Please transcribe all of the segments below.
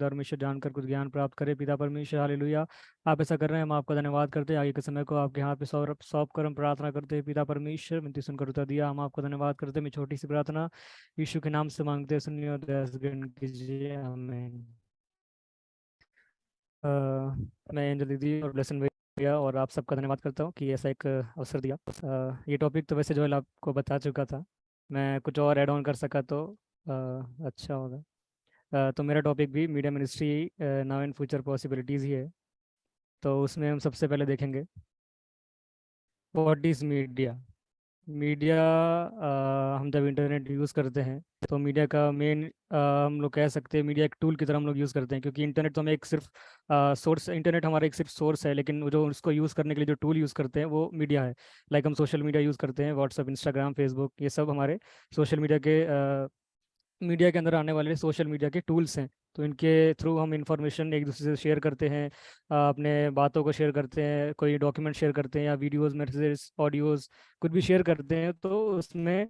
परमेश्वर जानकर कुछ ज्ञान प्राप्त करें। पिता परमेश्वर, हालेलुया। आप ऐसा कर रहे हैं, हम आपका धन्यवाद करते हैं। आगे के समय को आपके हाथ पे सौंप कर हम प्रार्थना करते हैं। पिता परमेश्वर, विनती सुनकर उत्तर दिया, हम आपका धन्यवाद करते हैं। मैं छोटी सी प्रार्थना यीशु के नाम से मांगते हैं, सुनिए और दया से ग्रहण कीजिए, आमीन। अ, मैं एंजल दीदी और ब्लेसन भैया और आप सबका धन्यवाद करता हूँ कि ऐसा एक अवसर दिया। ये टॉपिक तो वैसे जोएल आपको बता चुका था, मैं कुछ और ऐड ऑन कर सका तो अच्छा होगा। तो मेरा टॉपिक भी media ministry now and future possibilities ही है। तो उसमें हम सबसे पहले देखेंगे व्हाट इज़ मीडिया। मीडिया, हम जब इंटरनेट यूज़ करते हैं तो मीडिया का मेन, हम लोग कह सकते हैं मीडिया एक टूल की तरह हम लोग यूज़ करते हैं, क्योंकि इंटरनेट तो हमें एक सिर्फ सोर्स, इंटरनेट हमारा एक सिर्फ सोर्स है, लेकिन वो जो उसको यूज़ करने के लिए जो टूल यूज़ करते हैं वो मीडिया है। लाइक हम सोशल मीडिया यूज़ करते हैं, व्हाट्सअप, इंस्टाग्राम, फेसबुक, ये सब हमारे सोशल मीडिया के मीडिया के अंदर आने वाले सोशल मीडिया के टूल्स हैं। तो इनके थ्रू हम इंफॉर्मेशन एक दूसरे से शेयर करते हैं, अपने बातों को शेयर करते हैं, कोई डॉक्यूमेंट शेयर करते हैं या वीडियोस, मैसेजेस, ऑडियोज कुछ भी शेयर करते हैं, तो उसमें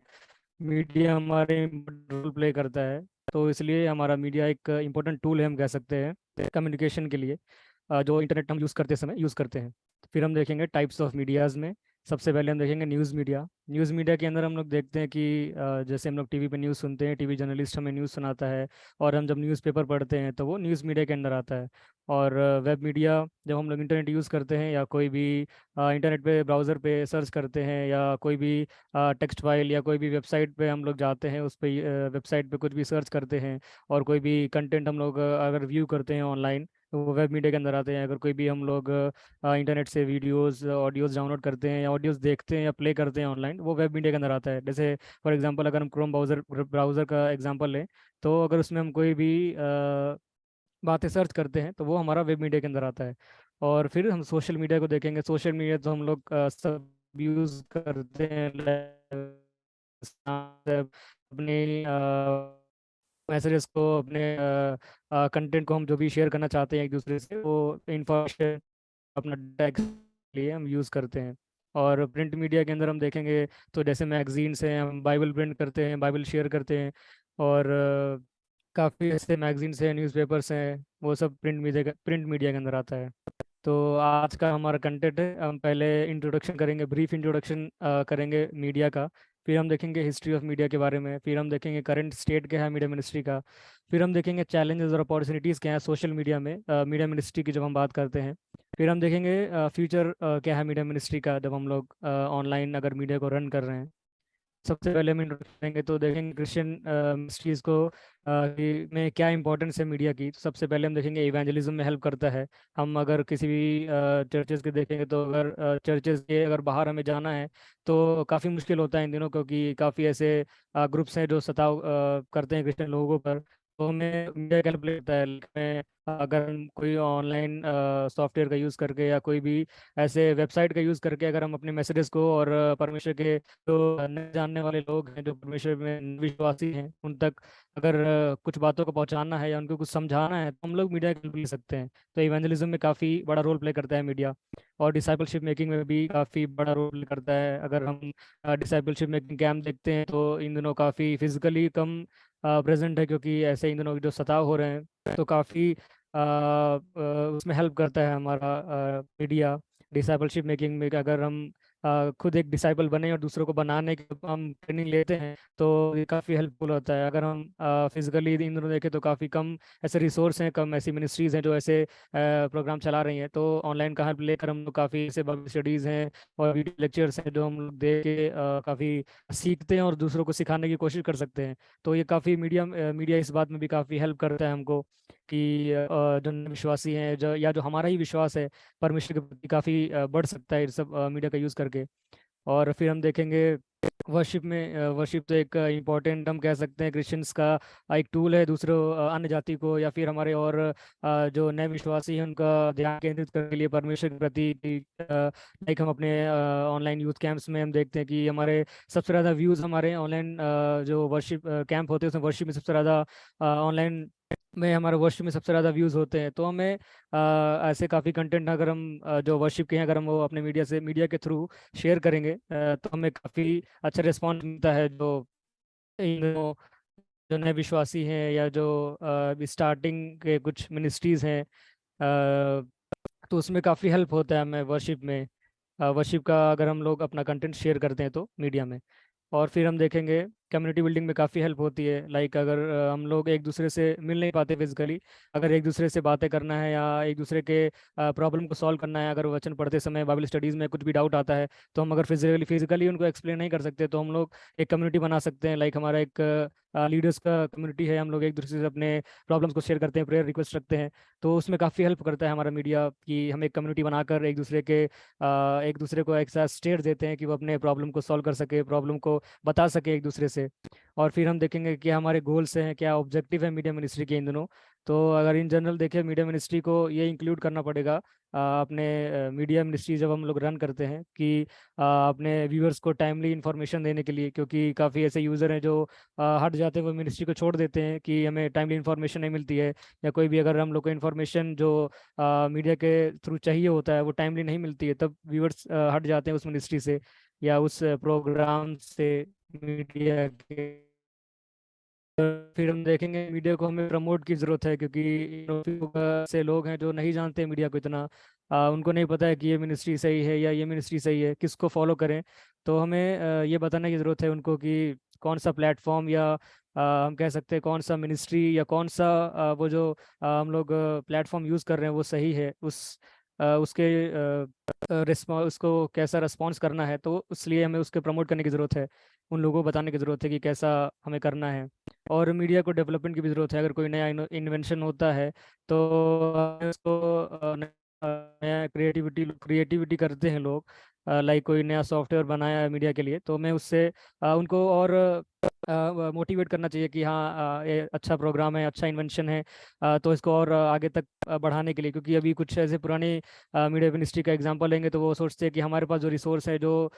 मीडिया हमारे रोल प्ले करता है। तो इसलिए हमारा मीडिया एक इम्पोर्टेंट टूल है, हम कह सकते हैं कम्युनिकेशन के लिए, जो इंटरनेट हम यूज़ करते समय यूज़ करते हैं। फिर हम देखेंगे टाइप्स ऑफ मीडियाज़ में। सबसे पहले हम देखेंगे न्यूज़ मीडिया। न्यूज़ मीडिया के अंदर हम लोग देखते हैं कि जैसे हम लोग टीवी पे न्यूज़ सुनते हैं, टीवी जर्नलिस्ट हमें न्यूज़ सुनाता है, और हम जब न्यूज़पेपर पढ़ते हैं तो वो न्यूज़ मीडिया के अंदर आता है। और वेब मीडिया, जब हम लोग इंटरनेट यूज़ करते हैं या कोई भी इंटरनेट पे ब्राउज़र पे सर्च करते हैं, या कोई भी टेक्स्ट फाइल या कोई भी वेबसाइट पे हम लोग जाते हैं, उस पे वेबसाइट पे कुछ भी सर्च करते हैं, और कोई भी कंटेंट हम लोग अगर व्यू करते हैं ऑनलाइन, तो वो वेब मीडिया के अंदर आते हैं। अगर कोई भी हम लोग इंटरनेट से वीडियोस, ऑडियोज डाउनलोड करते हैं या ऑडियोज देखते हैं या प्ले करते हैं ऑनलाइन, वो वेब मीडिया के अंदर आता है। जैसे फॉर एग्जांपल अगर हम क्रोम ब्राउज़र ब्राउज़र का एग्जांपल लें, तो अगर उसमें हम कोई भी बातें सर्च करते हैं तो वो हमारा वेब मीडिया के अंदर आता है। और फिर हम सोशल मीडिया को देखेंगे। सोशल मीडिया तो हम लोग सब यूज़ करते हैं, अपने मैसेजेस को, अपने कंटेंट को हम जो भी शेयर करना चाहते हैं एक दूसरे से, वो इंफॉर्मेशन अपना टैक्स लिए हम यूज़ करते हैं। और प्रिंट मीडिया के अंदर हम देखेंगे तो जैसे मैगजीन्स हैं, हम बाइबल प्रिंट करते हैं, बाइबल शेयर करते हैं, और काफ़ी ऐसे मैगजीन्स हैं, न्यूज़पेपर्स हैं, वो सब प्रिंट मीडिया के अंदर आता है। तो आज का हमारा कंटेंट है, हम पहले इंट्रोडक्शन करेंगे, ब्रीफ इंट्रोडक्शन करेंगे मीडिया का। फिर हम देखेंगे हिस्ट्री ऑफ मीडिया के बारे में। फिर हम देखेंगे करंट स्टेट क्या है मीडिया मिनिस्ट्री का। फिर हम देखेंगे चैलेंजेस और अपॉर्चुनिटीज़ क्या है सोशल मीडिया में, मीडिया मिनिस्ट्री की जब हम बात करते हैं। फिर हम देखेंगे फ्यूचर क्या है मीडिया मिनिस्ट्री का, जब हम लोग ऑनलाइन अगर मीडिया को रन कर रहे हैं। सबसे पहले हम इंट्रोडक्शन करेंगे तो देखेंगे क्रिश्चियन मिनिस्ट्रीज को में क्या इंपॉर्टेंस है मीडिया की। तो सबसे पहले हम देखेंगे इवेंजलिज्म में हेल्प करता है। हम अगर किसी भी चर्चेज के देखेंगे, तो अगर चर्चेज के अगर बाहर हमें जाना है तो काफ़ी मुश्किल होता है इन दिनों, क्योंकि काफ़ी ऐसे ग्रुप्स हैं जो सताव करते हैं क्रिश्चियन लोगों पर। तो हमें मीडिया का हेल्प लेता है। हमें अगर हम कोई ऑनलाइन सॉफ्टवेयर का यूज़ करके या कोई भी ऐसे वेबसाइट का यूज़ करके अगर हम अपने मैसेजेस को और परमेश्वर के जो न जानने वाले लोग हैं, जो परमेश्वर में विश्वासी हैं, उन तक अगर कुछ बातों को पहुंचाना है या उनको कुछ समझाना है, तो हम लोग मीडिया के ले सकते हैं। तो इवेंजलिज्म में काफ़ी बड़ा रोल प्ले करता है मीडिया। और डिसाइपलशिप मेकिंग में भी काफ़ी बड़ा रोल प्ले करता है। अगर हम डिसाइपलशिप मेकिंग कैंप देखते हैं तो इन दिनों काफ़ी फिजिकली कम प्रेजेंट है, क्योंकि ऐसे इन दिनों जो सताव हो रहे हैं, तो काफ़ी उसमें हेल्प करता है हमारा मीडिया डिसाइपलशिप मेकिंग में। अगर हम खुद एक डिसाइपल बने और दूसरों को बनाने की हम ट्रेनिंग लेते हैं, तो ये काफ़ी हेल्पफुल होता है। अगर हम फिजिकली इन दोनों देखें तो काफ़ी कम ऐसे रिसोर्स हैं, कम ऐसी मिनिस्ट्रीज़ हैं जो ऐसे प्रोग्राम चला रही हैं। तो ऑनलाइन का हेल्प लेकर हम लोग काफ़ी ऐसे बाइबल स्टडीज़ हैं और वीडियो लेक्चर्स हैं जो हम लोग देख के काफ़ी सीखते हैं और दूसरों को सिखाने की कोशिश कर सकते हैं। तो ये काफ़ी मीडिया इस बात में भी काफ़ी हेल्प करता है हमको कि जो विश्वासी हैं, जो या जो हमारा ही विश्वास है परमेश्वर के प्रति, काफ़ी बढ़ सकता है इस सब मीडिया का यूज़ करके। और फिर हम देखेंगे वर्शिप में, वर्शिप तो एक इम्पॉर्टेंट हम कह सकते हैं क्रिश्चियंस का एक टूल है दूसरों अन्य जाति को या फिर हमारे और जो नए विश्वासी हैं उनका ध्यान केंद्रित करने के लिए परमेश्वर के प्रति। लाइक हम अपने ऑनलाइन यूथ कैंप्स में हम देखते हैं कि हमारे सबसे ज़्यादा व्यूज़ हमारे ऑनलाइन जो वर्शिप कैंप होते हैं उसमें वर्शिप में सबसे ज़्यादा ऑनलाइन में हमारे वर्शिप में सबसे ज़्यादा व्यूज़ होते हैं। तो हमें ऐसे काफ़ी कंटेंट अगर हम जो वर्शिप के हैं अगर हम वो अपने मीडिया के थ्रू शेयर करेंगे, तो हमें काफ़ी अच्छा रिस्पॉन्स मिलता है। जो इन दिनों जो नए विश्वासी हैं या जो स्टार्टिंग के कुछ मिनिस्ट्रीज हैं, तो उसमें काफ़ी हेल्प होता है हमें वर्शिप में। वर्शिप का अगर हम लोग अपना कंटेंट शेयर करते हैं तो मीडिया में। और फिर हम देखेंगे कम्युनिटी बिल्डिंग में काफ़ी हेल्प होती है। लाइक अगर हम लोग एक दूसरे से मिल नहीं पाते फिजिकली, अगर एक दूसरे से बातें करना है या एक दूसरे के प्रॉब्लम को सॉल्व करना है, अगर वचन पढ़ते समय बाइबल स्टडीज़ में कुछ भी डाउट आता है, तो हम अगर फिजिकली उनको एक्सप्लेन नहीं कर सकते, तो हम लोग एक कम्युनिटी बना सकते हैं। लाइक हमारा एक लीडर्स का कम्युनिटी है, हम लोग एक दूसरे से अपने प्रॉब्लम्स को शेयर करते हैं, प्रेयर रिक्वेस्ट रखते हैं। तो उसमें काफ़ी हेल्प करता है हमारा मीडिया कि हम एक कम्युनिटी बनाकर एक दूसरे को एक साथ स्टेट देते हैं कि वो अपने प्रॉब्लम को सॉल्व कर सके, प्रॉब्लम को बता सके एक दूसरे से। और फिर हम देखेंगे कि हमारे गोल्स हैं, क्या ऑब्जेक्टिव है मीडिया मिनिस्ट्री के इन दिनों। तो अगर इन जनरल देखें, मीडिया मिनिस्ट्री को ये इंक्लूड करना पड़ेगा अपने मीडिया मिनिस्ट्री जब हम लोग रन करते हैं कि अपने व्यूअर्स को टाइमली इंफॉर्मेशन देने के लिए, क्योंकि काफ़ी ऐसे यूज़र हैं जो हट जाते हैं, वो मिनिस्ट्री को छोड़ देते हैं कि हमें टाइमली इंफॉर्मेशन नहीं मिलती है, या कोई भी अगर हम लोग को इन्फॉर्मेशन जो मीडिया के थ्रू चाहिए होता है वो टाइमली नहीं मिलती है, तब व्यूअर्स हट जाते हैं उस मिनिस्ट्री से या उस प्रोग्राम से, मीडिया के। फिर हम देखेंगे मीडिया को हमें प्रमोट की ज़रूरत है, क्योंकि से लोग हैं जो नहीं जानते मीडिया को इतना, उनको नहीं पता है कि ये मिनिस्ट्री सही है या ये मिनिस्ट्री सही है, किसको फॉलो करें। तो हमें ये बताने की ज़रूरत है उनको कि कौन सा प्लेटफॉर्म या हम कह सकते हैं कौन सा मिनिस्ट्री या कौन सा वो जो हम लोग प्लेटफॉर्म यूज़ कर रहे हैं वो सही है, उसके उसको कैसा रिस्पॉन्स करना है। तो इसलिए हमें उसके प्रमोट करने की ज़रूरत है, उन लोगों को बताने की ज़रूरत है कि कैसा हमें करना है। और मीडिया को डेवलपमेंट की भी ज़रूरत है। अगर कोई नया इन्वेंशन होता है तो हमें उसको नया क्रिएटिविटी करते हैं लोग। लाइक कोई नया सॉफ्टवेयर बनाया है मीडिया के लिए, तो हमें उससे उनको और मोटिवेट करना चाहिए कि हाँ ये अच्छा प्रोग्राम है, अच्छा इन्वेंशन है, तो इसको और आगे तक बढ़ाने के लिए। क्योंकि अभी कुछ ऐसे पुराने मीडिया मिनिस्ट्री का एग्जांपल लेंगे तो वो सोचते हैं कि हमारे पास जो रिसोर्स है, जो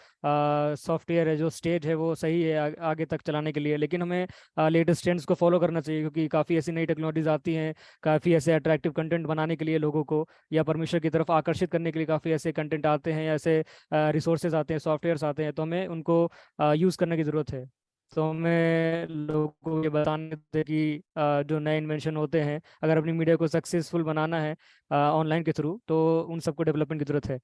सॉफ्टवेयर है, जो स्टेज है, वो सही है आगे तक चलाने के लिए। लेकिन हमें लेटेस्ट ट्रेंड्स को फॉलो करना चाहिए, क्योंकि काफ़ी ऐसी नई टेक्नोलॉजीज आती हैं, काफ़ी ऐसे अट्रैक्टिव कंटेंट बनाने के लिए लोगों को या परमेश्वर की तरफ आकर्षित करने के लिए काफ़ी ऐसे कंटेंट आते हैं, ऐसे रिसोर्सेज आते हैं, सॉफ्टवेयर्स आते हैं, तो हमें उनको यूज़ करने की ज़रूरत है। तो हमें लोगों को ये बताने थे कि जो नए इन्वेंशन होते हैं, अगर अपनी मीडिया को सक्सेसफुल बनाना है ऑनलाइन के थ्रू, तो उन सबको डेवलपमेंट की ज़रूरत है।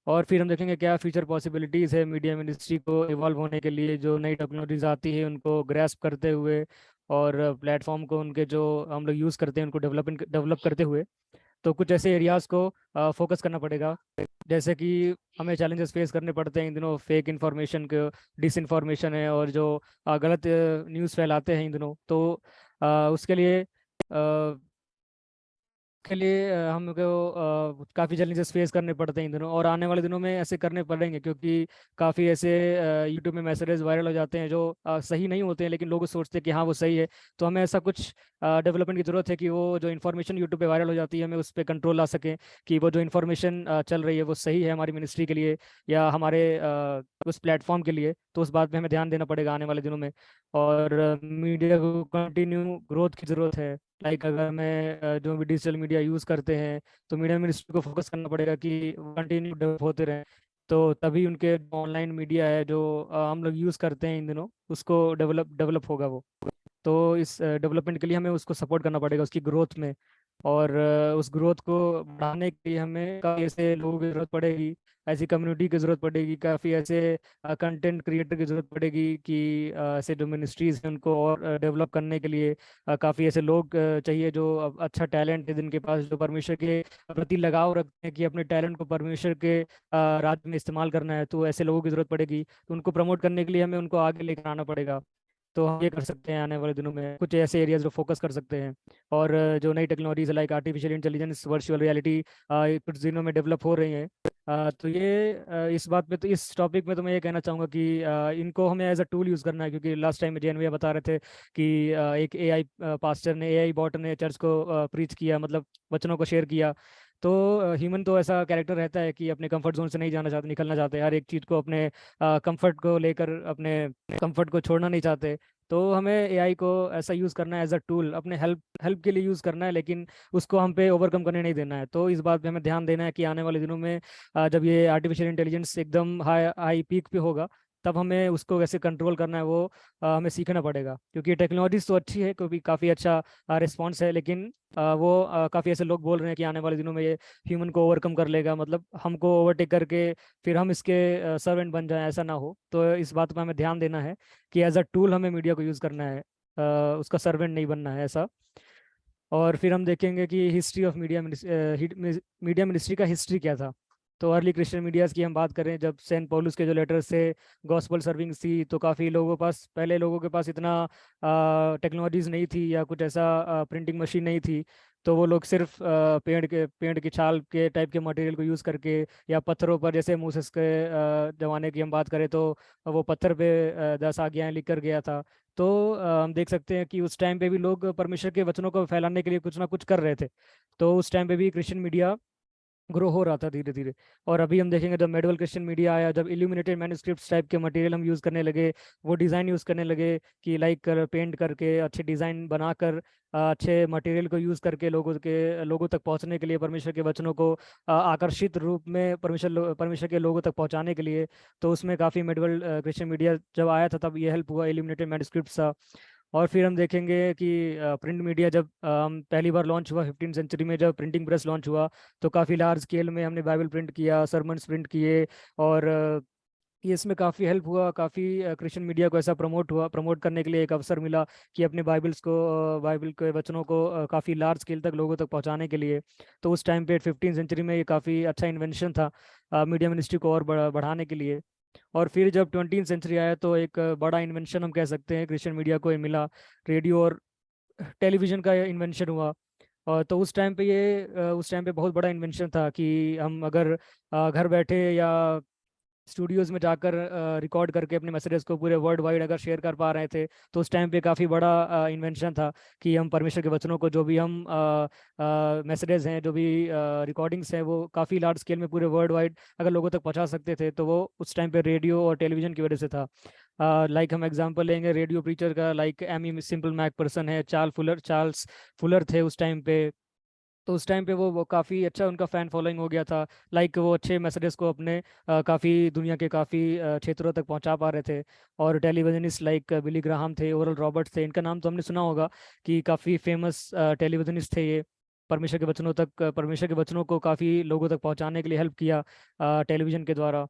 और फिर हम देखेंगे क्या फ्यूचर पॉसिबिलिटीज़ है मीडिया मिनिस्ट्री को इवॉल्व होने के लिए, जो नई टेक्नोलॉजीज आती है उनको ग्रैस्प करते हुए, और प्लेटफॉर्म को उनके जो हम लोग यूज़ करते हैं उनको डेवलप करते हुए। तो कुछ ऐसे एरियाज को फोकस करना पड़ेगा, जैसे कि हमें चैलेंजेस फेस करने पड़ते हैं इन दिनों, फेक इन्फॉर्मेशन के, डिस इन्फॉर्मेशन है, और जो गलत न्यूज़ फैलाते हैं इन दिनों। तो उसके लिए हमको काफ़ी चैलेंजेस फेस करने पड़ते हैं इन दिनों, और आने वाले दिनों में ऐसे करने पड़ेंगे, क्योंकि काफ़ी ऐसे यूट्यूब में मैसेजेस वायरल हो जाते हैं जो सही नहीं होते हैं, लेकिन लोग सोचते हैं कि हाँ वो सही है। तो हमें ऐसा कुछ डेवलपमेंट की ज़रूरत है कि वो जो इन्फॉर्मेशन यूट्यूब पे वायरल हो जाती है, हमें उस पर कंट्रोल ला सकें कि वो जो इन्फॉर्मेशन चल रही है वो सही है हमारी मिनिस्ट्री के लिए या हमारे उस प्लेटफॉर्म के लिए। तो उस बात पे हमें ध्यान देना पड़ेगा आने वाले दिनों में। और मीडिया को कंटिन्यू ग्रोथ की ज़रूरत है। लाइक अगर मैं जो भी डिजिटल मीडिया यूज़ करते हैं, तो मीडिया मिनिस्ट्री को फोकस करना पड़ेगा कि कंटिन्यू डेवलप होते रहें। तो तभी उनके ऑनलाइन मीडिया है जो हम लोग यूज़ करते हैं इन दिनों, उसको डेवलप होगा वो। तो इस डेवलपमेंट के लिए हमें उसको सपोर्ट करना पड़ेगा उसकी ग्रोथ में। और उस ग्रोथ को बढ़ाने के लिए हमें काफ़ी ऐसे लोगों की ज़रूरत पड़ेगी, ऐसी कम्युनिटी की ज़रूरत पड़ेगी, काफ़ी ऐसे कंटेंट क्रिएटर की ज़रूरत पड़ेगी कि ऐसे जो मिनिस्ट्रीज हैं उनको और डेवलप करने के लिए काफ़ी ऐसे लोग चाहिए जो अच्छा टैलेंट है, जिनके पास जो परमेश्वर के प्रति लगाव रखते हैं कि अपने टैलेंट को परमेश्वर के राज्य में इस्तेमाल करना है। तो ऐसे लोगों की ज़रूरत पड़ेगी, तो उनको प्रमोट करने के लिए हमें उनको आगे लेकर आना पड़ेगा। तो हम ये कर सकते हैं आने वाले दिनों में, कुछ ऐसे एरियाज जो फोकस कर सकते हैं। और जो नई technologies like artificial intelligence, virtual reality कुछ दिनों में डेवलप हो रही हैं। तो ये इस बात पे, तो इस टॉपिक में तो मैं ये कहना चाहूँगा कि इनको हमें एज अ टूल यूज़ करना है। क्योंकि लास्ट टाइम में जैन भैया बता रहे थे कि एक एआई पास्टर ने, एआई बॉट ने चर्च को प्रीच किया, मतलब वचनों को शेयर किया। तो ह्यूमन तो ऐसा कैरेक्टर रहता है कि अपने कंफर्ट जोन से नहीं जाना चाहते, निकलना चाहते हैं, हर एक चीज़ को अपने कंफर्ट को लेकर, अपने कंफर्ट को छोड़ना नहीं चाहते। तो हमें एआई को ऐसा यूज़ करना है एज अ टूल, अपने हेल्प हेल्प के लिए यूज़ करना है, लेकिन उसको हम पे ओवरकम करने नहीं देना है। तो इस बात पे हमें ध्यान देना है कि आने वाले दिनों में जब ये आर्टिफिशियल इंटेलिजेंस एकदम हाई हाई पीक पे होगा, तब हमें उसको कैसे कंट्रोल करना है वो हमें सीखना पड़ेगा, क्योंकि टेक्नोलॉजी तो अच्छी है, क्योंकि काफ़ी अच्छा रिस्पॉन्स है, लेकिन वो काफ़ी ऐसे लोग बोल रहे हैं कि आने वाले दिनों में ये ह्यूमन को ओवरकम कर लेगा, मतलब हमको ओवरटेक करके फिर हम इसके सर्वेंट बन जाएं, ऐसा ना हो। तो इस बात पर हमें ध्यान देना है कि एज अ टूल हमें मीडिया को यूज़ करना है, उसका सर्वेंट नहीं बनना है ऐसा। और फिर हम देखेंगे कि history of media media ministry का हिस्ट्री क्या था। तो अर्ली क्रिश्चियन मीडियाज़ की हम बात करें, जब सेंट पौलुस के जो लेटर्स थे, गॉस्पल सर्विंग थी, तो काफ़ी लोगों के पास, पहले लोगों के पास इतना टेक्नोलॉजीज नहीं थी या कुछ ऐसा प्रिंटिंग मशीन नहीं थी। तो वो लोग सिर्फ पेड़ की छाल के टाइप के मटेरियल को यूज़ करके, या पत्थरों पर, जैसे मूसेस के ज़माने की हम बात करें तो वो पत्थर पे 10 आज्ञाएं लिख कर गया था। तो हम देख सकते हैं कि उस टाइम पे भी लोग परमेश्वर के वचनों को फैलाने के लिए कुछ ना कुछ कर रहे थे। तो उस टाइम पे भी क्रिश्चियन मीडिया ग्रो हो रहा था धीरे धीरे। और अभी हम देखेंगे जब मेडिवल क्रिश्चियन मीडिया आया, जब इल्यूमिनेटेड मैन्युस्क्रिप्ट्स टाइप के मटेरियल हम यूज़ करने लगे, वो डिज़ाइन यूज़ करने लगे कि लाइक कर पेंट करके अच्छे डिज़ाइन बनाकर अच्छे मटेरियल को यूज़ करके लोगों तक पहुंचने के लिए, परमेश्वर के वचनों को आकर्षित रूप में परमेश्वर के लोगों तक पहुंचाने के लिए। तो उसमें काफ़ी मेडिवल क्रिश्चियन मीडिया जब आया था तब ये हेल्प हुआ, इल्यूमिनेटेड मैन्युस्क्रिप्ट्स। और फिर हम देखेंगे कि प्रिंट मीडिया जब पहली बार लॉन्च हुआ 15वीं सेंचुरी में, जब प्रिंटिंग प्रेस लॉन्च हुआ, तो काफ़ी लार्ज स्केल में हमने बाइबल प्रिंट किया, सरमन्स प्रिंट किए। और ये इसमें काफ़ी हेल्प हुआ, काफ़ी क्रिश्चियन मीडिया को ऐसा प्रमोट करने के लिए एक अवसर मिला कि अपने बाइबल के वचनों को काफ़ी लार्ज स्केल तक लोगों तक पहुंचाने के लिए। तो उस टाइम पे 15वीं सेंचुरी में ये काफ़ी अच्छा इन्वेंशन था मीडिया मिनिस्ट्री को और बढ़ाने के लिए। और फिर जब 20वीं सेंचुरी आया तो एक बड़ा इन्वेंशन हम कह सकते हैं क्रिश्चियन मीडिया को ये मिला, रेडियो और टेलीविज़न का इन्वेंशन हुआ। और तो उस टाइम पे बहुत बड़ा इन्वेंशन था कि हम अगर घर बैठे या स्टूडियोज में जाकर रिकॉर्ड करके अपने मैसेजेस को पूरे वर्ल्ड वाइड अगर शेयर कर पा रहे थे, तो उस टाइम पे काफ़ी बड़ा इन्वेंशन था कि हम परमेश्वर के वचनों को, जो भी हम मैसेजेस हैं, जो भी रिकॉर्डिंग्स हैं, वो काफ़ी लार्ज स्केल में पूरे वर्ल्ड वाइड अगर लोगों तक पहुंचा सकते थे, तो वो उस टाइम पे रेडियो और टेलीविज़न की वजह से था। लाइक हम एग्जांपल लेंगे रेडियो प्रीचर का, like Aimee Semple McPherson है, चार्ल्स फुलर थे उस टाइम पे। तो उस टाइम पे वो काफ़ी अच्छा उनका फ़ैन फॉलोइंग हो गया था। लाइक वो अच्छे मैसेजेस को अपने काफ़ी दुनिया के काफ़ी क्षेत्रों तक पहुंचा पा रहे थे। और टेलीविजनिस्ट लाइक बिली ग्राहम थे, ओरल रॉबर्ट्स थे, इनका नाम तो हमने सुना होगा कि काफ़ी फेमस टेलीविजनिस्ट थे ये। परमेश्वर के वचनों को काफ़ी लोगों तक पहुंचाने के लिए हेल्प किया टेलीविज़न के द्वारा।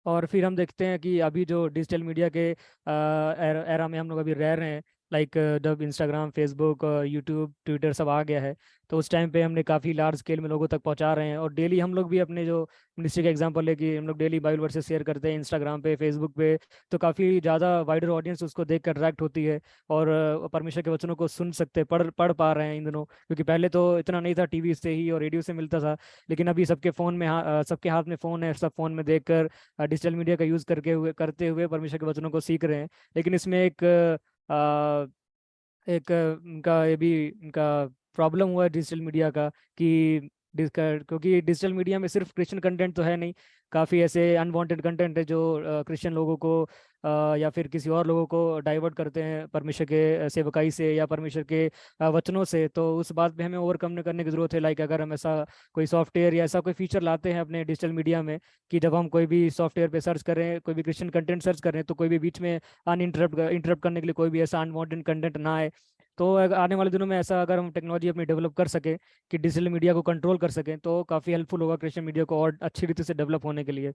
और फिर हम देखते हैं कि अभी जो डिजिटल मीडिया के एरा में हम लोग अभी रह रहे हैं, लाइक जब इंस्टाग्राम, फेसबुक, यूट्यूब, ट्विटर सब आ गया है, तो उस टाइम पे हमने काफ़ी लार्ज स्केल में लोगों तक पहुंचा रहे हैं। और डेली हम लोग भी अपने जो मिनिस्ट्री का एग्जांपल है कि हम लोग डेली बाइबल वर्सेस शेयर करते हैं इंस्टाग्राम पे, फेसबुक पे, तो काफ़ी ज़्यादा वाइडर ऑडियंस उसको देख कर अट्रैक्ट होती है। और परमेश्वर के वचनों को सुन सकते, पढ़ पा रहे हैं इन दिनों, क्योंकि पहले तो इतना नहीं था, टीवी से ही और रेडियो से मिलता था। लेकिन अभी सबके हाथ में फ़ोन है, सब फ़ोन में देख कर डिजिटल मीडिया का यूज़ करते हुए परमेश्वर के वचनों को सीख रहे हैं। लेकिन इसमें अ, एक इनका ये भी इनका प्रॉब्लम हुआ है डिजिटल मीडिया का कि क्योंकि डिजिटल मीडिया में सिर्फ क्रिश्चियन कंटेंट तो है नहीं, काफ़ी ऐसे अनवांटेड कंटेंट है जो क्रिश्चियन लोगों को या फिर किसी और लोगों को डाइवर्ट करते हैं परमेश्वर के सेवकाई से या परमेश्वर के वचनों से। तो उस बात पे हमें ओवरकम करने की जरूरत है। लाइक अगर हम ऐसा कोई सॉफ्टवेयर या ऐसा कोई फीचर लाते हैं अपने डिजिटल मीडिया में कि जब हम कोई भी सॉफ्टवेयर पे सर्च करें, कोई भी क्रिश्चियन कंटेंट सर्च करें, तो कोई भी बीच में इंटरप्ट करने के लिए कोई भी ऐसा अनवांटेड कंटेंट ना आए। तो आने वाले दिनों में ऐसा अगर हम टेक्नोलॉजी अपनी डेवलप कर सकें कि डिजिटल मीडिया को कंट्रोल कर सकें, तो काफ़ी हेल्पफुल होगा क्रिश्चियन मीडिया को और अच्छी रीति से डेवलप होने के लिए।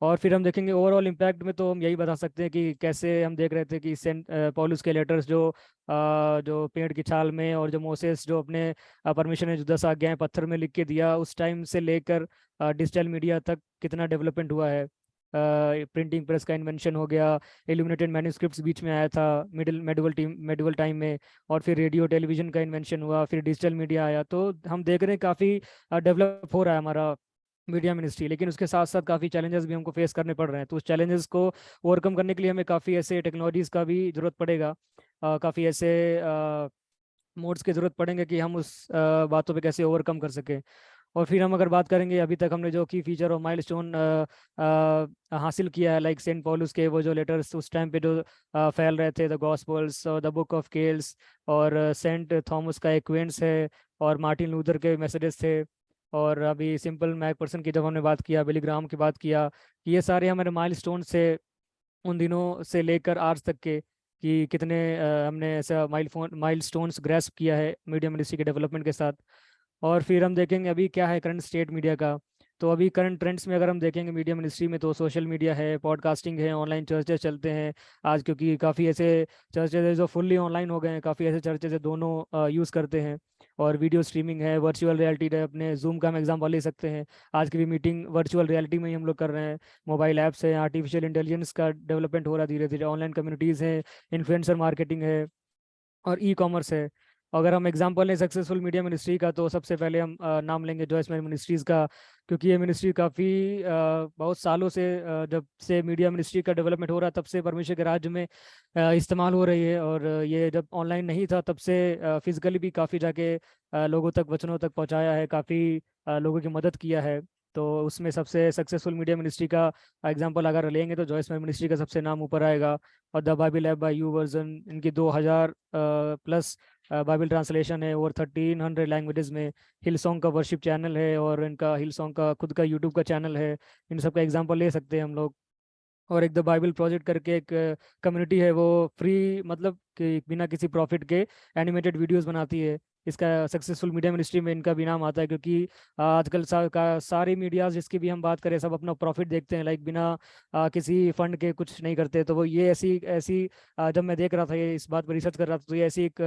और फिर हम देखेंगे ओवरऑल इम्पैक्ट में, तो हम यही बता सकते हैं कि कैसे हम देख रहे थे कि सेंट पॉलुस के लेटर्स जो पेड़ की छाल में, और जो मोसेस जो अपने परमिशन ने जो 10 आज्ञाएं पत्थर में लिख के दिया, उस टाइम से लेकर डिजिटल मीडिया तक कितना डेवलपमेंट हुआ है। प्रिंटिंग प्रेस का इन्वेंशन हो गया, इल्यूमिनेटेड मैन्युस्क्रिप्ट्स बीच में आया था मेडिवल टाइम में, और फिर रेडियो टेलीविजन का इन्वेंशन हुआ, फिर डिजिटल मीडिया आया। तो हम देख रहे हैं काफ़ी डेवलप हो रहा है हमारा मीडिया मिनिस्ट्री। लेकिन उसके साथ साथ काफ़ी चैलेंजेस भी हमको फेस करने पड़ रहे हैं। तो उस चैलेंजेस को ओवरकम करने के लिए हमें काफ़ी ऐसे टेक्नोलॉजीज़ का भी जरूरत पड़ेगा, काफ़ी ऐसे मोड्स की जरूरत पड़ेंगे कि हम उस बातों पे कैसे ओवरकम कर सकें। और फिर हम अगर बात करेंगे अभी तक हमने जो की फीचर और माइलस्टोन हासिल किया है, लाइक सेंट पॉलुस के वो जो लेटर्स उस टाइम पे जो फैल रहे थे, द गॉस्पल्स और द बुक ऑफ केल्स, और सेंट थॉमस का एक्वेंट्स है, और मार्टिन लूथर के मैसेजेस थे, और अभी सिंपल मैक पर्सन की जब हमने बात किया, बिली ग्राहम की बात किया, ये सारे हमारे माइलस्टोन से उन दिनों से लेकर आज तक के कि कितने हमने ऐसा माइलस्टोन्स ग्रैस्प किया है मीडिया मिनिस्ट्री के डेवलपमेंट के साथ। और फिर हम देखेंगे अभी क्या है करंट स्टेट मीडिया का। तो अभी करंट ट्रेंड्स में अगर हम देखेंगे मीडिया मिनिस्ट्री में, तो सोशल मीडिया है, पॉडकास्टिंग है, ऑनलाइन चर्चेज चलते हैं आज, क्योंकि काफ़ी ऐसे चर्चेज है जो फुल्ली ऑनलाइन हो गए हैं, काफ़ी ऐसे चर्चेज है दोनों यूज़ करते हैं। और वीडियो स्ट्रीमिंग है, वर्चुअल रियलिटी है, अपने जूम का हम एग्जाम्पल ले सकते हैं। आज की भी मीटिंग वर्चुअल रियलिटी में ही हम लोग कर रहे हैं। मोबाइल ऐप्स है, आर्टिफिशियल इंटेलिजेंस का डेवलपमेंट हो रहा है धीरे धीरे, ऑनलाइन कम्युनिटीज़ है, इन्फ्लुएंसर मार्केटिंग है, और ई कॉमर्स है। अगर हम एग्जांपल लें सक्सेसफुल मीडिया मिनिस्ट्री का, तो सबसे पहले हम नाम लेंगे जॉइस मेयर मिनिस्ट्रीज़ का, क्योंकि ये मिनिस्ट्री काफ़ी बहुत सालों से जब से मीडिया मिनिस्ट्री का डेवलपमेंट हो रहा है तब से परमेश्वर के राज्य में इस्तेमाल हो रही है। और ये जब ऑनलाइन नहीं था तब से फिजिकली भी काफ़ी जाके लोगों तक, वचनों तक पहुंचाया है, काफ़ी लोगों की मदद किया है। तो उसमें सबसे सक्सेसफुल मीडिया मिनिस्ट्री का एग्जांपल अगर लेंगे तो जॉइस मेयर मिनिस्ट्री का सबसे नाम ऊपर आएगा। और the Bible app by you version, इनकी 2000 प्लस बाइबल ट्रांसलेशन है ओवर 1300 लैंग्वेजेस में। हिल सॉन्ग का वर्शिप चैनल है, और इनका हिल सॉन्ग का खुद का यूट्यूब का चैनल है। इन सब का एग्जांपल ले सकते हैं हम लोग। और एक द बाइबल प्रोजेक्ट करके एक कम्युनिटी है, वो फ्री मतलब कि बिना किसी प्रॉफिट के एनिमेटेड वीडियोस बनाती है। इसका सक्सेसफुल मीडिया मिनिस्ट्री में इनका भी नाम आता है, क्योंकि आजकल सारी मीडियाज जिसकी भी हम बात करें सब अपना प्रॉफिट देखते हैं, लाइक बिना किसी फंड के कुछ नहीं करते। तो वो ये ऐसी ऐसी जब मैं देख रहा था, ये इस बात पर रिसर्च कर रहा था, तो ये ऐसी एक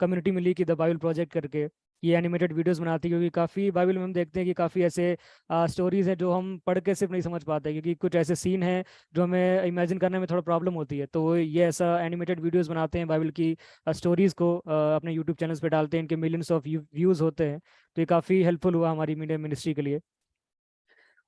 कम्युनिटी मिली कि द बाइबल प्रोजेक्ट करके ये एनिमेटेड वीडियोस बनाती है। क्योंकि काफ़ी बाइबल में हम देखते हैं कि काफ़ी ऐसे स्टोरीज हैं जो हम पढ़ के सिर्फ नहीं समझ पाते, क्योंकि कुछ ऐसे सीन हैं जो हमें इमेजिन करने में थोड़ा प्रॉब्लम होती है। तो वो ये ऐसा एनिमेटेड वीडियोस बनाते हैं बाइबल की स्टोरीज को, अपने यूट्यूब चैनल्स पे डालते हैं, इनके मिलियंस ऑफ व्यूज़ होते हैं। तो ये काफ़ी हेल्पफुल हुआ हमारी मीडिया मिनिस्ट्री के लिए।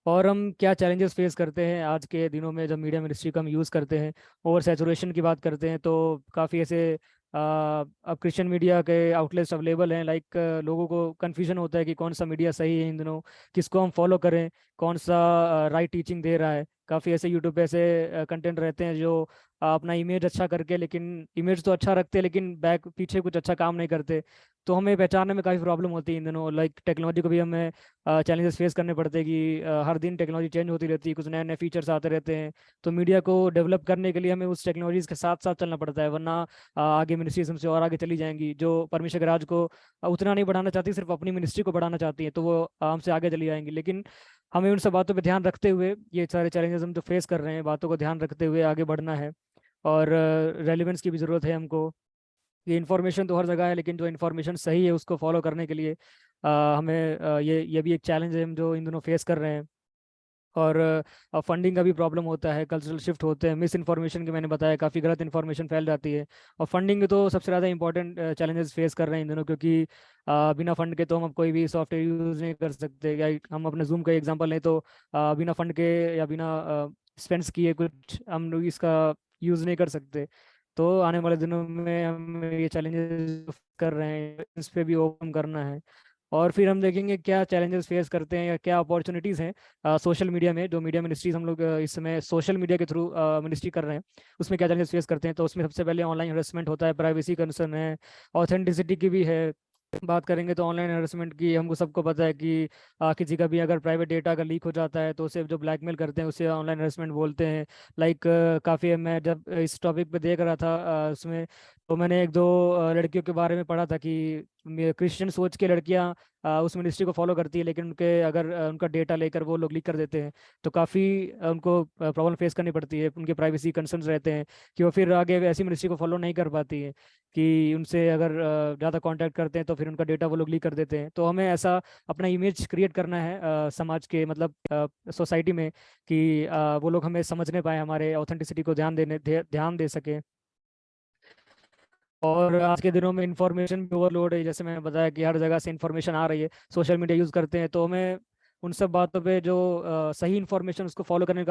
और हम क्या चैलेंजेस फेस करते हैं आज के दिनों में जब मीडिया मिनिस्ट्री का हम यूज़ करते हैं। ओवर सैचुरेशन की बात करते हैं तो काफ़ी ऐसे अब क्रिश्चियन मीडिया के आउटलेट्स अवेलेबल हैं, लाइक लोगों को कन्फ्यूजन होता है कि कौन सा मीडिया सही है इन दिनों, किसको हम फॉलो करें, कौन सा राइट टीचिंग दे रहा है। काफ़ी ऐसे यूट्यूब पे ऐसे कंटेंट रहते हैं जो अपना इमेज अच्छा करके, लेकिन इमेज तो अच्छा रखते हैं लेकिन बैक पीछे कुछ अच्छा काम नहीं करते। तो हमें पहचानने में काफ़ी प्रॉब्लम होती है इन दिनों। लाइक टेक्नोलॉजी को भी हमें चैलेंजेस फेस करने पड़ते हैं कि हर दिन टेक्नोलॉजी चेंज होती रहती है, कुछ नए नए फीचर्स आते रहते हैं। तो मीडिया को डेवलप करने के लिए हमें उस टेक्नोलॉजीज के साथ साथ चलना पड़ता है, वरना आगे मिनिस्ट्रीज हमसे और आगे चली जाएंगी। जो परमेश्वर के राज को उतना नहीं बढ़ाना चाहती, सिर्फ अपनी मिनिस्ट्री को बढ़ाना चाहती है, तो वो हमसे आगे चली जाएंगी। लेकिन हमें उन सब बातों पर ध्यान रखते हुए, ये सारे चैलेंजेस हम जो फेस कर रहे हैं, बातों को ध्यान रखते हुए आगे बढ़ना है। और रेलिवेंस की भी ज़रूरत है हमको। ये इन्फॉर्मेशन तो हर जगह है, लेकिन जो इन्फॉर्मेशन सही है उसको फॉलो करने के लिए हमें ये भी एक चैलेंज है हम जो इन दोनों फेस कर रहे हैं। और फंडिंग का भी प्रॉब्लम होता है, कल्चरल शिफ्ट होते हैं, मिस इन्फॉर्मेशन की मैंने बताया, काफ़ी गलत इन्फॉर्मेशन फैल जाती है। और फंडिंग तो सबसे ज़्यादा इंपॉर्टेंट चैलेंजेस फेस कर रहे हैं इन दोनों, क्योंकि बिना फंड के तो हम अब कोई भी सॉफ्टवेयर यूज़ नहीं कर सकते। या हम अपने जूम का एग्जांपल लें तो बिना फंड के या बिना स्पेंड्स किए कुछ हम लोग इसका यूज़ नहीं कर सकते। तो आने वाले दिनों में हम ये चैलेंजेस कर रहे हैं, इस पे भी ओवरकम करना है। और फिर हम देखेंगे क्या चैलेंजेस फेस करते हैं या क्या अपॉर्चुनिटीज़ हैं सोशल मीडिया में, जो मीडिया मिनिस्ट्रीज हम लोग इस समय सोशल मीडिया के थ्रू मिनिस्ट्री कर रहे हैं, उसमें क्या चैलेंजेस फेस करते हैं। तो उसमें सबसे पहले ऑनलाइन हरेसमेंट होता है, प्राइवेसी कंसर्न है, ऑथेंटिसिटी की भी है। बात करेंगे तो ऑनलाइन हरेसमेंट की हमको सबको पता है कि किसी का भी अगर प्राइवेट डेटा अगर लीक हो जाता है तो उसे जो ब्लैकमेल करते हैं उसे ऑनलाइन हरेसमेंट बोलते हैं। लाइक काफ़ी मैं जब इस टॉपिक पे देख रहा था उसमें, तो मैंने एक दो लड़कियों के बारे में पढ़ा था कि क्रिश्चियन सोच के लड़कियां उस मिनिस्ट्री को फॉलो करती है, लेकिन उनके अगर उनका डेटा लेकर वो लोग लीक कर देते हैं तो काफ़ी उनको प्रॉब्लम फेस करनी पड़ती है। उनके प्राइवेसी कंसर्न्स रहते हैं कि वो फिर आगे ऐसी मिनिस्ट्री को फॉलो नहीं कर पाती है, कि उनसे अगर ज़्यादा कांटेक्ट करते हैं तो फिर उनका डेटा वो लोग लीक कर देते हैं। तो हमें ऐसा अपना इमेज क्रिएट करना है समाज के, मतलब सोसाइटी में, कि वो लोग हमें समझने पाए, हमारे ऑथेंटिसिटी को ध्यान दे सके। और आज के दिनों में इंफॉर्मेशन भी ओवरलोड है, जैसे मैंने बताया कि हर जगह से इंफॉर्मेशन आ रही है, सोशल मीडिया यूज़ करते हैं, तो हमें उन सब बातों पे जो सही इंफॉर्मेशन उसको फॉलो करने में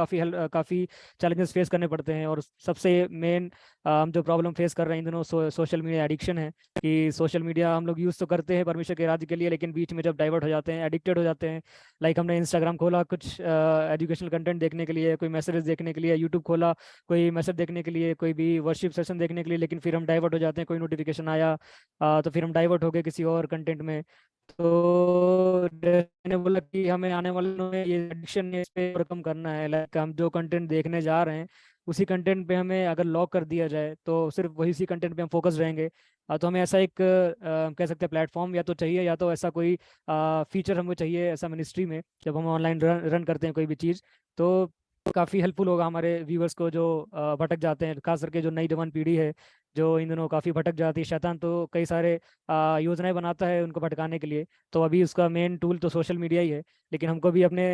काफ़ी चैलेंजेस फेस करने पड़ते हैं। और सबसे मेन हम जो प्रॉब्लम फेस कर रहे हैं इन दिनों सोशल मीडिया एडिक्शन है, कि सोशल मीडिया हम लोग यूज़ तो करते हैं परमेश्वर के राज्य के लिए, लेकिन बीच में जब डाइवर्ट हो जाते हैं, एडिक्टेड हो जाते हैं। लाइक हमने इंस्टाग्राम खोला कुछ एजुकेशनल कंटेंट देखने के लिए, कोई मैसेज देखने के लिए, यूट्यूब खोला कोई मैसेज देखने के लिए, कोई भी वर्शिप सेशन देखने के लिए, लेकिन फिर हम डाइवर्ट हो जाते हैं, कोई नोटिफिकेशन आया तो फिर हम डाइवर्ट हो गए किसी और कंटेंट में। तो जैसे मैंने बोला कि हमें आने वाले दिनों में ये एडिक्शन है, इस पे ओवरकम करना है। लाइक हम जो कंटेंट देखने जा रहे हैं उसी कंटेंट पे हमें अगर लॉक कर दिया जाए तो सिर्फ वही सी कंटेंट पे हम फोकस रहेंगे। तो हमें ऐसा एक कह सकते हैं प्लेटफॉर्म या तो चाहिए, या तो ऐसा कोई फीचर हमको चाहिए ऐसा मिनिस्ट्री में, जब हम ऑनलाइन रन करते हैं कोई भी चीज़। तो काफ़ी हेल्पफुल होगा हमारे व्यूवर्स को जो भटक जाते हैं, खास करके जो नई जवान पीढ़ी है जो इन दिनों काफ़ी भटक जाती है। शैतान तो कई सारे योजनाएं बनाता है उनको भटकाने के लिए। तो अभी उसका मेन टूल तो सोशल मीडिया ही है, लेकिन हमको भी अपने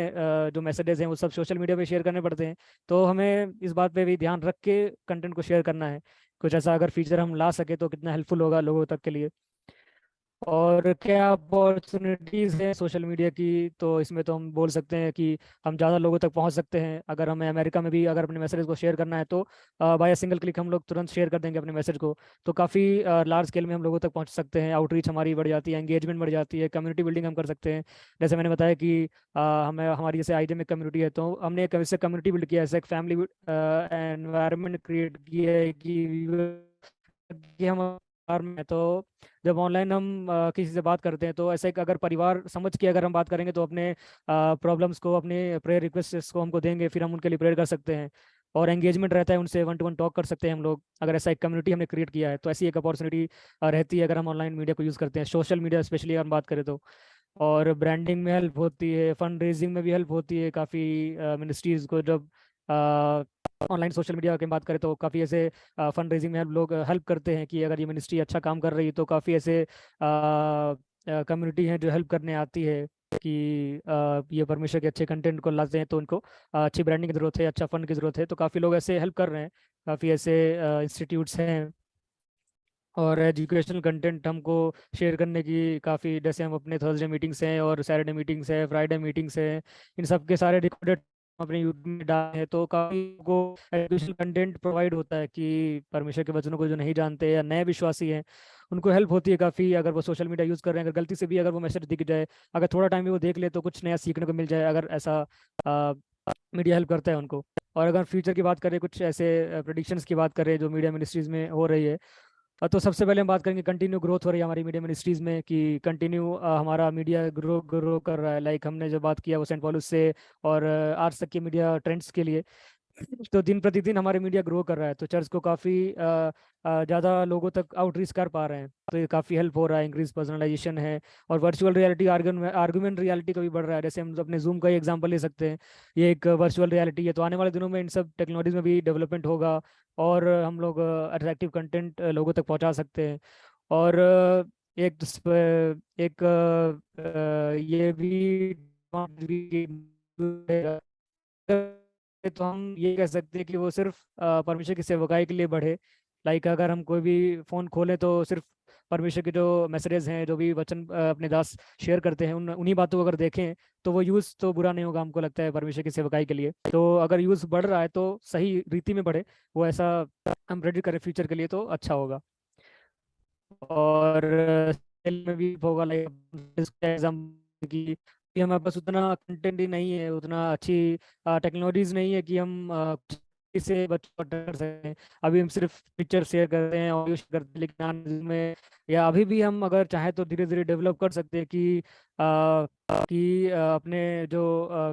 जो मैसेजेस हैं वो सब सोशल मीडिया पे शेयर करने पड़ते हैं। तो हमें इस बात पे भी ध्यान रख के कंटेंट को शेयर करना है। कुछ ऐसा अगर फीचर हम ला सके तो कितना हेल्पफुल होगा लोगों तक के लिए। और क्या अपॉर्चुनिटीज़ हैं सोशल मीडिया की, तो इसमें तो हम बोल सकते हैं कि हम ज़्यादा लोगों तक पहुंच सकते हैं। अगर हमें अमेरिका में भी अगर अपने मैसेज को शेयर करना है तो बाय सिंगल क्लिक हम लोग तुरंत शेयर कर देंगे अपने मैसेज को। तो काफ़ी लार्ज स्केल में हम लोगों तक पहुंच सकते हैं, आउटरीच हमारी बढ़ जाती है, एंगेजमेंट बढ़ जाती है, कम्युनिटी बिल्डिंग हम कर सकते हैं। जैसे मैंने बताया कि हमें हमारी जैसे आईजे में कम्युनिटी है, तो हमने एक ऐसे कम्युनिटी बिल्ड किया है, ऐसे एक फैमिली एनवायरनमेंट क्रिएट किया है कि हम परिवार में हैं। तो जब ऑनलाइन हम किसी से बात करते हैं तो ऐसे एक अगर परिवार समझ के अगर हम बात करेंगे तो अपने प्रॉब्लम्स को, अपने प्रेयर रिक्वेस्ट को हमको देंगे, फिर हम उनके लिए प्रेयर कर सकते हैं और एंगेजमेंट रहता है उनसे, वन टू वन टॉक कर सकते हैं हम लोग। अगर ऐसा एक कम्युनिटी हमने क्रिएट किया है तो ऐसी एक अपॉर्चुनिटी रहती है अगर हम ऑनलाइन मीडिया को यूज़ करते हैं, सोशल मीडिया स्पेशली अगर हम बात करें तो। और ब्रांडिंग में हेल्प होती है, फंड रेजिंग में भी हेल्प होती है काफ़ी मिनिस्ट्रीज़ को। जब ऑनलाइन सोशल मीडिया की बात करें तो काफ़ी ऐसे फंड रेजिंग में लोग हेल्प करते हैं कि अगर ये मिनिस्ट्री अच्छा काम कर रही है तो काफ़ी ऐसे कम्युनिटी हैं जो हेल्प करने आती है कि ये परमेश्वर के अच्छे कंटेंट को लाते हैं तो उनको अच्छी ब्रांडिंग की जरूरत है, अच्छा फंड की जरूरत है। तो काफ़ी लोग ऐसे हेल्प कर रहे हैं, काफ़ी ऐसे इंस्टीट्यूट्स हैं। और एजुकेशनल कंटेंट हमको शेयर करने की काफ़ी, जैसे हम अपने थर्सडे मीटिंग्स हैं और सैटरडे मीटिंग्स हैं, फ्राइडे मीटिंग्स हैं, इन सब के सारे रिकॉर्डेड अपने यूट्यूब में डाले हैं। तो काफ़ी को एजुकेशनल कंटेंट प्रोवाइड होता है कि परमेश्वर के वचनों को जो नहीं जानते या नए विश्वासी हैं उनको हेल्प होती है काफ़ी। अगर वो सोशल मीडिया यूज़ कर रहे हैं, अगर गलती से भी अगर वो मैसेज दिख जाए, अगर थोड़ा टाइम भी वो देख ले तो कुछ नया सीखने को मिल जाए, अगर ऐसा मीडिया हेल्प करता है उनको। और अगर फ्यूचर की बात करें, कुछ ऐसे प्रोडिक्शंस की बात करें जो मीडिया मिनिस्ट्रीज में हो रही है, तो सबसे पहले हम बात करेंगे कंटिन्यू ग्रोथ हो रही है हमारी मीडिया मिनिस्ट्रीज में, कि कंटिन्यू हमारा मीडिया ग्रो ग्रो कर रहा है। लाइक हमने जो बात किया वो सेंट पॉलुस से और आज तक के मीडिया ट्रेंड्स के लिए। तो दिन प्रतिदिन हमारे मीडिया ग्रो कर रहा है, तो चर्च को काफ़ी ज़्यादा लोगों तक आउटरीच कर पा रहे हैं। तो ये काफ़ी हेल्प हो रहा है, इंक्रीज पर्सनलाइजेशन है। और वर्चुअल रियलिटी, आर्गुमेंट रियलिटी का भी बढ़ रहा है। जैसे हम अपने जूम का ही एग्जांपल ले सकते हैं, ये एक वर्चुअल रियलिटी है। तो आने वाले दिनों में इन सब टेक्नोलॉजीज में भी डेवलपमेंट होगा और हम लोग अट्रैक्टिव कंटेंट लोगों तक पहुंचा सकते हैं। और एक ये भी तो हम ये कह सकते हैं कि वो सिर्फ परमेश्वर की सेवकाई के लिए बढ़े। लाइक अगर हम कोई भी फ़ोन खोलें तो सिर्फ परमेश्वर के जो मैसेजेस हैं, जो भी वचन अपने दास शेयर करते हैं, उन्हीं बातों को अगर देखें तो वो यूज़ तो बुरा नहीं होगा, हमको लगता है, परमेश्वर की सेवकाई के लिए। तो अगर यूज़ बढ़ रहा है तो सही रीति में बढ़े, वो ऐसा हम प्रेडिक्ट करें फ्यूचर के लिए तो अच्छा होगा। और सेल में भी होगा, लाइक एग्जाम की कि हमारे पास उतना कंटेंट ही नहीं है, उतना अच्छी टेक्नोलॉजीज नहीं है कि हम इसे बच्चों को कर सकते हैं। अभी हम सिर्फ पिक्चर शेयर करते हैं, ऑडियो शेयर करते हैं, लेकिन आने दिन में या अभी भी हम अगर चाहें तो धीरे धीरे डेवलप कर सकते हैं कि अपने जो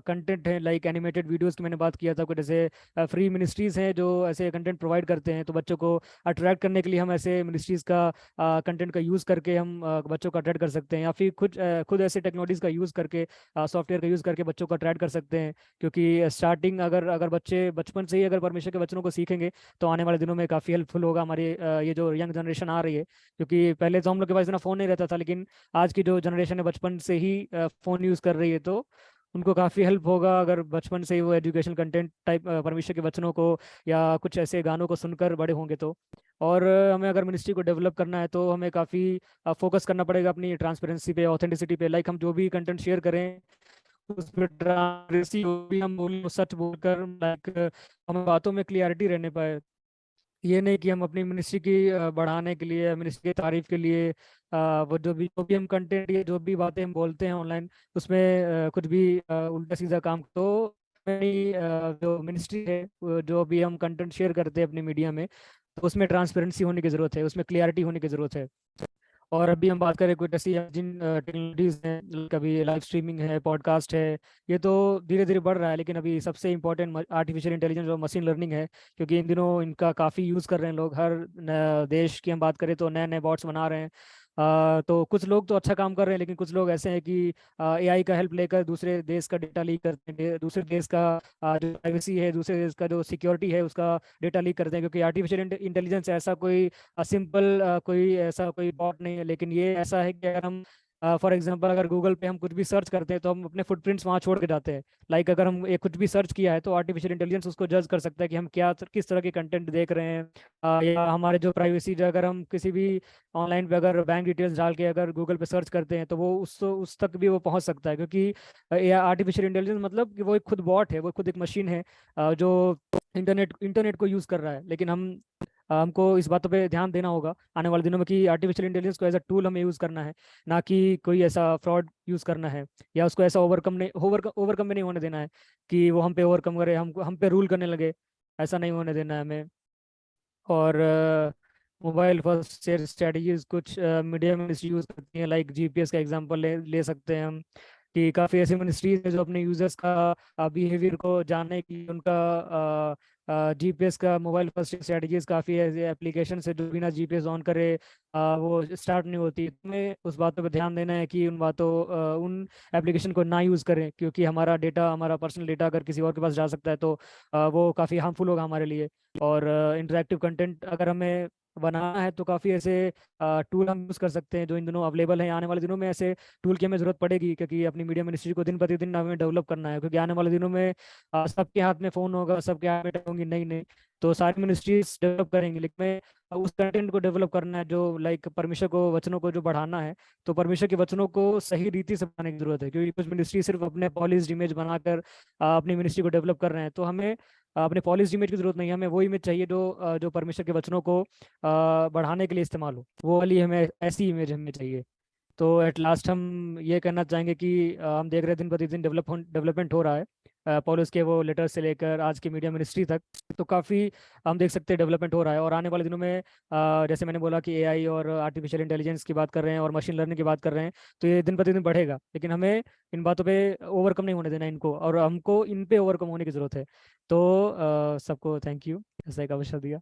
कंटेंट है, लाइक एनिमेटेड वीडियोस की मैंने बात किया था, कुछ ऐसे फ्री मिनिस्ट्रीज हैं जो ऐसे कंटेंट प्रोवाइड करते हैं। तो बच्चों को अट्रैक्ट करने के लिए हम ऐसे मिनिस्ट्रीज का कंटेंट का यूज़ करके हम बच्चों को अट्रैक्ट कर सकते हैं, या फिर खुद ऐसे टेक्नोलॉजीज का यूज़ करके, सॉफ्टवेयर का यूज़ करके बच्चों को अट्रैक्ट कर सकते हैं। क्योंकि स्टार्टिंग अगर अगर बच्चे बचपन से ही अगर परमेश्वर के वचनों को सीखेंगे तो आने वाले दिनों में काफ़ी हेल्पफुल होगा हमारी ये जो यंग जनरेशन आ रही है। क्योंकि पहले तो हम लोग के पास इतना फ़ोन नहीं रहता था, लेकिन आज की जो जनरेशन है बचपन से ही फ़ोन यूज़ कर रही है। तो उनको काफ़ी हेल्प होगा अगर बचपन से ही वो एजुकेशनल कंटेंट टाइप परमेश्वर के वचनों को या कुछ ऐसे गानों को सुनकर बड़े होंगे तो। और हमें अगर मिनिस्ट्री को डेवलप करना है तो हमें काफ़ी फोकस करना पड़ेगा अपनी ट्रांसपेरेंसी पे, ऑथेंटिसिटी पे। लाइक हम जो भी कंटेंट शेयर करें उस पर ट्रांसपेरेंसी, जो भी हम बोलें वो सच बोलकर, लाइक हमें बातों में क्लियरिटी रहने पाए। ये नहीं कि हम अपनी मिनिस्ट्री की बढ़ाने के लिए, मिनिस्ट्री की तारीफ के लिए वो जो भी हम कंटेंट, ये जो भी बातें हम बोलते हैं ऑनलाइन, उसमें कुछ भी उल्टा सीधा काम। तो मेरी जो मिनिस्ट्री है, जो भी हम कंटेंट शेयर करते हैं अपने मीडिया में, तो उसमें ट्रांसपेरेंसी होने की ज़रूरत है, उसमें क्लियरिटी होने की ज़रूरत है। और अभी हम बात करें कोई ऐसी जिन टेक्नोलॉजीज हैं, कभी लाइव स्ट्रीमिंग है, पॉडकास्ट है, ये तो धीरे धीरे बढ़ रहा है, लेकिन अभी सबसे इम्पोर्टेंट आर्टिफिशियल इंटेलिजेंस और मशीन लर्निंग है, क्योंकि इन दिनों इनका काफ़ी यूज़ कर रहे हैं लोग। हर देश की हम बात करें तो नए नए बॉट्स बना रहे हैं। तो कुछ लोग तो अच्छा काम कर रहे हैं, लेकिन कुछ लोग ऐसे हैं कि एआई का हेल्प लेकर दूसरे देश का डेटा लीक करते हैं, दूसरे देश का जो प्राइवेसी है, दूसरे देश का जो सिक्योरिटी है उसका डेटा लीक करते हैं, क्योंकि आर्टिफिशियल इंटेलिजेंस ऐसा कोई सिंपल कोई ऐसा कोई बॉट नहीं है, लेकिन ये ऐसा है कि अगर हम फॉर एग्जांपल अगर गूगल पे हम कुछ भी सर्च करते हैं तो हम अपने फुटप्रिंट्स वहाँ छोड़ के जाते हैं। लाइक अगर हम एक कुछ भी सर्च किया है तो आर्टिफिशियल इंटेलिजेंस उसको जज कर सकता है कि हम क्या किस तरह के कंटेंट देख रहे हैं, या हमारे जो प्राइवेसी, जो अगर हम किसी भी ऑनलाइन पे अगर बैंक डिटेल्स डाल के अगर गूगल पे सर्च करते हैं तो वो उस तक भी वो पहुंच सकता है, क्योंकि आर्टिफिशियल इंटेलिजेंस मतलब कि वो एक खुद बॉट है, वो खुद एक मशीन है जो इंटरनेट को यूज़ कर रहा है। लेकिन हमको इस बातों पे ध्यान देना होगा आने वाले दिनों में कि आर्टिफिशियल इंटेलिजेंस को एज अ टूल हमें यूज़ करना है, ना कि कोई ऐसा फ्रॉड यूज़ करना है, या उसको ऐसा ओवरकम भी नहीं होने देना है कि वो हम पे ओवरकम करे, हम पे रूल करने लगे। ऐसा नहीं होने देना है हमें। और मोबाइल फर्स्ट शेयर स्ट्रेटजीज कुछ मीडिया मिनिस्ट्री यूज़ करती हैं, लाइक जीपीएस का एग्जांपल ले ले सकते हैं हम, कि काफ़ी ऐसी मिनिस्ट्रीज है जो अपने यूजर्स का बिहेवियर को जानने के लिए उनका जीपीएस का मोबाइल फर्स्ट स्ट्रेटजीज काफ़ी ऐसे एप्लीकेशन है जो बिना जीपीएस ऑन करे वो स्टार्ट नहीं होती। हमें उस बातों पर ध्यान देना है कि उन एप्लीकेशन को ना यूज़ करें, क्योंकि हमारा डेटा, हमारा पर्सनल डेटा अगर किसी और के पास जा सकता है तो वो काफ़ी हार्मफुल होगा हमारे लिए। और इंटरेक्टिव कंटेंट अगर हमें बनाना है तो काफ़ी ऐसे टूल हम यूज़ कर सकते हैं जो इन दिनों अवेलेबल हैं। आने वाले दिनों में ऐसे टूल की हमें ज़रूरत पड़ेगी, क्योंकि अपनी मीडिया मिनिस्ट्री को दिन प्रतिदिन हमें डेवलप करना है, क्योंकि आने वाले दिनों में सबके हाथ में फ़ोन होगा, सबके हाथ में टेक होंगी नई नई। तो सारी मिनिस्ट्रीज डेवलप करेंगी, लेकिन हमें उस कंटेंट को डेवलप करना है जो लाइक परमेश्वर को वचनों को जो बढ़ाना है। तो परमेश्वर के वचनों को सही रीति से बनाने की जरूरत है, क्योंकि कुछ मिनिस्ट्री सिर्फ अपने पॉलिश इमेज बनाकर अपनी मिनिस्ट्री को डेवलप कर रहे हैं। तो हमें अपने पॉलिश इमेज की जरूरत नहीं है, हमें वो इमेज चाहिए जो परमेश्वर के वचनों को बढ़ाने के लिए इस्तेमाल हो, वो वाली हमें ऐसी इमेज हमें चाहिए। तो एट लास्ट हम ये कहना चाहेंगे कि हम देख रहे हैं दिन प्रतिदिन डेवलपमेंट हो रहा है, पॉलिस के वो लेटर से लेकर आज की मीडिया मिनिस्ट्री तक। तो काफ़ी हम देख सकते हैं डेवलपमेंट हो रहा है। और आने वाले दिनों में जैसे मैंने बोला कि एआई और आर्टिफिशियल इंटेलिजेंस की बात कर रहे हैं और मशीन लर्निंग की बात कर रहे हैं, तो ये दिन प्रतिदिन बढ़ेगा, लेकिन हमें इन बातों पे ओवरकम नहीं होने देना इनको, और हमको इन पे ओवरकम होने की ज़रूरत है। तो सबको थैंक यू, ऐसा एक अवसर दिया।